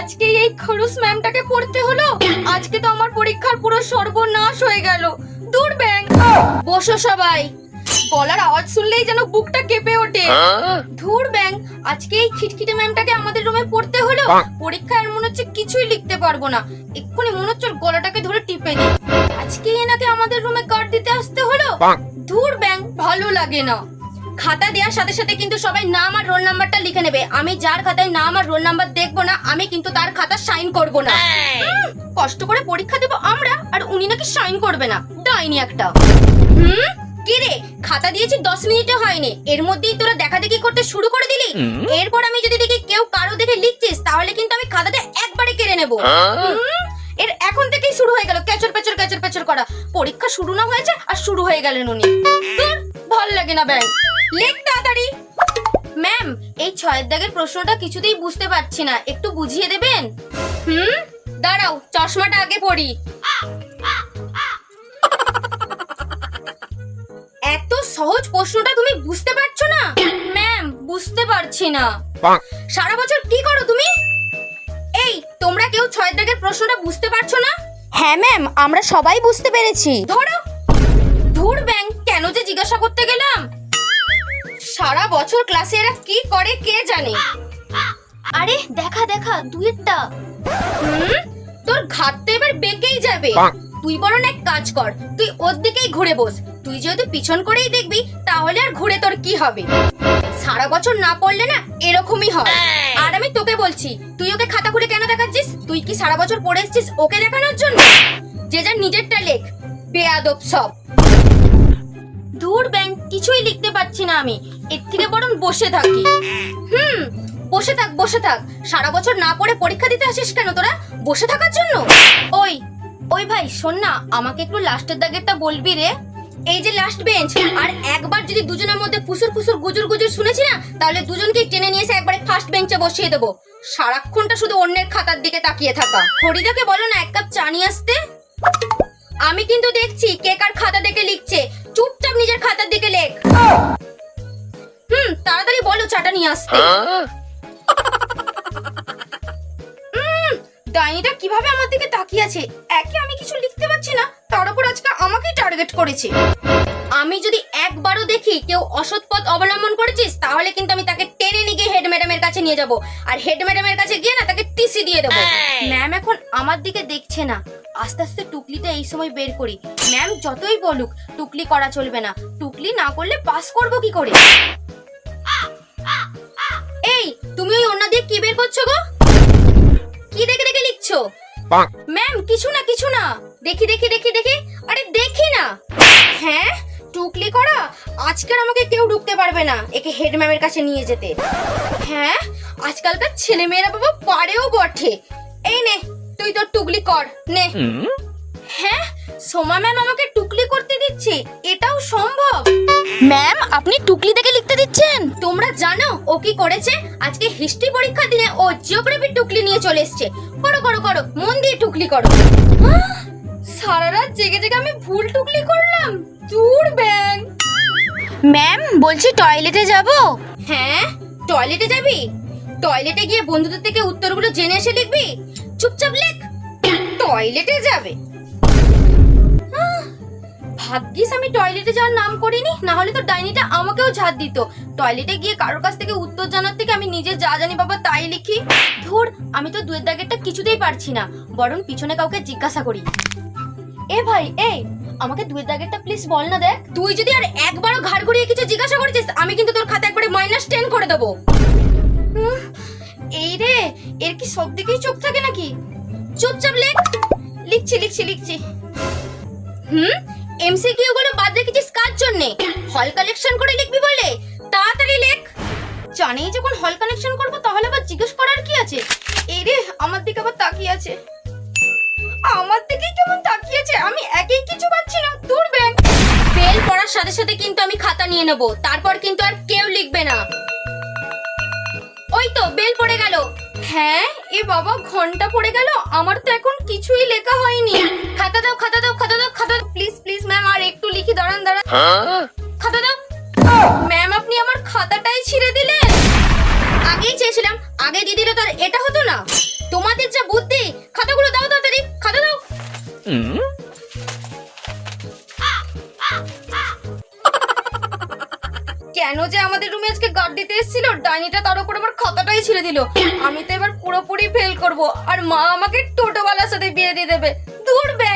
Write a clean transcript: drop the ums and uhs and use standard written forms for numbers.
আজকে এই খরুস ম্যামটাকে পড়তে হলো। আজকে তো আমার পরীক্ষার পুরো সর্বনাশ হয়ে গেল। দূর ব্যাং। বসো সবাই। গলার আওয়াজ শুনলেই যেন বুকটা কেঁপে ওঠে। ধুর ব্যাং, আজকে এই খিটখিটে ম্যামটাকে আমাদের রুমে পড়তে হলো। পরীক্ষায় মনে হচ্ছে কিছুই লিখতে পারবো না। এক্ষুনি মনে হচ্ছে গলাটাকে ধরে টিপে দিই। আজকে এনাকে আমাদের রুমে কার্ড দিতে আসতে হলো। ধুর ব্যাং, ভালো লাগে না। খাতা দেওয়ার সাথে সাথে কিন্তু সবাই নাম আর রোল নাম্বারটা লিখে নেবে। আমি যার খাতায় নাম আর রোল নাম্বার দেখবো না, আমি কিন্তু তার খাতা সাইন করব না। কষ্ট করে পরীক্ষা দেবো আমরা, আর উনি নাকি সাইন করবে না। ডাইনি একটা। কি রে, খাতা দিয়েছি 10 মিনিটে হয়নি, এর মধ্যেই তোরা দেখাদেখি করতে শুরু করে দিলি। এরপর আমি যদি দেখি কেউ কারো দেখে লিখছিস, তাহলে কিন্তু আমি খাতাটা একবারে কেড়ে নেব। এর এখন থেকেই শুরু হয়ে গেল ক্যাচর পেচর করা। পরীক্ষা শুরু না হয়েছে আর শুরু হয়ে গেলেন উনি। ভাল লাগে না ব্যাং। লেখ তাড়াতাড়ি। ম্যাম, এই 6 দাগের প্রশ্নটা কিছুতেই বুঝতে পারছি না, একটু বুঝিয়ে দেবেন? দাঁড়াও, চশমাটা আগে পরি। এত সহজ প্রশ্নটা তুমি বুঝতে পারছো না? ম্যাম, বুঝতে পারছি না। সারা বছর কি করো তুমি? এই, তোমরা কেউ 6 দাগের প্রশ্নটা বুঝতে পারছো না? হ্যাঁ ম্যাম, আমরা সবাই বুঝতে পেরেছি। ধরো। ধুর ব্যাং, কেন যে জিজ্ঞাসা করতে গেলাম। সারা বছর ক্লাসে এরা কি করে কে জানে। আরে দেখা দুইটা। তোর ঘাট তো এবার বেঁকেই যাবে। তুই বরং এক কাজ কর, তুই ওর দিকেই ঘুরে বস। তুই যেহেতু পিছন করেই দেখবি, তাহলে আর ঘুরে তোর কি হবে? সারা বছর না পড়লে না এরকমই হয়। আর আমি তোকে বলছি, তুই ওকে খাতা খুলে কেন দেখাচ্ছিস? তুই কি সারা বছর পড়ে এসেছিস ওকে দেখানোর জন্য? যে যার নিজেরটা লেখ, বেয়াদব সব। ধুর ব্যাং, কিছুই লিখতে পারছি না আমি। এর থেকে বরং বসে থাকি। বসে থাক। সারা বছর না পড়ে পরীক্ষা দিতে আসিস কেন তোরা? বসে থাকার জন্য? ওই ভাই শোন না, আমাকে একটু লাস্টের দাগেরটা বলবি রে। এই যে লাস্ট বেঞ্চ, আর একবার যদি দুজনের মধ্যে ফুসুর গুজুর শুনেছি না, তাহলে দুজনকেই টেনে নিয়ে এসে একবারে ফার্স্ট বেঞ্চে বসিয়ে দেবো। সারাক্ষণটা শুধু অন্যের খাতার দিকে তাকিয়ে থাকা। হরিদাকে বলো না 1 কাপ চা নিয়ে আসতে। আমি কিন্তু দেখছি কে কার খাতা দেখে লিখছে। চুপচাপ নিজের খাতার দিকে লেখ। তাড়াতাড়ি বলো চাটা নিয়ে আসতে। ডাইনিটা কিভাবে আমার দিকে তাকিয়ে আছে। একে আমি কিছু লিখতে পারছি না, তার উপর আজকে আমাকেই টার্গেট করেছে। আমি যদি একবারও দেখি কেউ অসৎ পথ অবলম্বন করেছিস, তাহলে কিন্তু আমি তাকে টেনে নিয়ে গিয়ে হেড ম্যাডামের কাছে নিয়ে যাব। আর হেড ম্যাডামের কাছে গিয়ে না তাকে টিসি দিয়ে দেবো। ম্যাম এখন আমার দিকে দেখছে না, আস্তে আস্তে টুকলিটা এই সময় বের করি। ম্যাম যতই বলুক, টুকলি করা চলবে না। টুকলি না করলে পাস করবো কি করে? এই, তুমি ওই অন্য দিয়ে কি বের করছো গো? কি দেখে লিখছো? ম্যাম কিছু না। দেখি। আরে দেখি না। হ্যাঁ, টুকলি করা। আজকাল আমাকে কেউ ঢুকতে পারবে না একে হেড ম্যামের কাছে নিয়ে যেতে। হ্যাঁ, আজকালকার ছেলে মেয়েরা বাবা পারেও বটে। এই নে, তুই তোর টুকলি কর নে। হ্যাঁ, সোমা ম্যাম আমাকে টুকলি করতে দিচ্ছে, এটাও সম্ভব? ম্যাম, আপনি টুকলি দেখে লিখতে দিচ্ছেন? তোমরা জানো ও কি করেছে? আজকে হিস্ট্রি পরীক্ষার দিনে ও জিওগ্রাফি টুকলি নিয়ে চলে এসেছে। করো, মন দিয়ে টুকলি করো। সারা রাত জেগে আমি ভুল টুকলি করলাম। দূর ব্যাং। ম্যাম বলছি টয়লেটে যাব। হ্যাঁ, টয়লেটে যাবি? টয়লেটে গিয়ে বন্ধুদের থেকে উত্তরগুলো জেনে এসে লিখবি। চুপচাপ লেখ। টয়লেটে যাবে। ভাগ্যিস আমি টয়লেটে যাওয়ার নাম করিনি, না হলে তো ডাইনিটা আমাকেও ঝাড় দিত। টয়লেটে গিয়ে কারোর কাছ থেকে উত্তর জানার থেকে আমি নিজে যা জানি বাবা তাই লিখি। ধুর, আমি তো 2 দাগেরটা কিছুতেই পারছি না, বরং পিছনে কাউকে জিজ্ঞাসা করি। এ ভাই, এই আমাকে 2 দাগেরটা প্লিজ বল না। দেখ, তুই যদি আর একবারও ঘাড় ঘুরিয়ে কিছু জিজ্ঞাসা করেছিস, আমি কিন্তু তোর খাতা একবারে -10 করে দেবো। এই রে, এর কি সব দিকেই চোখ থাকে নাকি? চুপচাপ লেখ। লিখছি। এমসিকিউ গুলো বাদ রেখেছিস কার জন্য? হল কালেকশন করে লিখবি বলে? তাড়াতাড়ি লেখ। জানেই যখন হল কালেকশন করব, তাহলে আবার জিজ্ঞেস করার কি আছে? এই রে, আমার দিকে আবার তাকিয়ে আছে। আমার দিকেই কেমন তাকিয়ে আছে, আমি একেই কিছু পাচ্ছি না। দূর ব্যাং। বেল পড়ার সাথে সাথে কিন্তু আমি খাতা নিয়ে নেব, তারপর কিন্তু আর কেউ লিখবে না। ওই তো বেল পড়ে গেল। হ্যাঁ, এ বাবা ঘন্টা পড়ে গেল, আমার তো এখন কিছুই লেখা হয়নি। খাতা দাও। প্লিজ ম্যাম, আর একটু লিখি। দাঁড়ান। খাতা দাও। ম্যাম, আপনি আমার খাতাটাই ছিঁড়ে দিলেন। আগেই চেয়েছিলাম, আগে দিয়ে দিলে তো আর এটা হতো না। তোমাদের যা বুদ্ধি, খাতাগুলো দাও তাড়াতাড়ি, খাতা দাও। কেন যে আমাদের রুমে আজকে গার্ড দিতে এসেছিল, ডাইনিটা তার উপর আমার খাতাটাই ছিঁড়ে দিল। আমি তো এবার পুরোপুরি ফেল করব, আর মা আমাকে টোটোওয়ালার সাথে বিয়ে দিয়ে দেবে। দূর ব্যাং।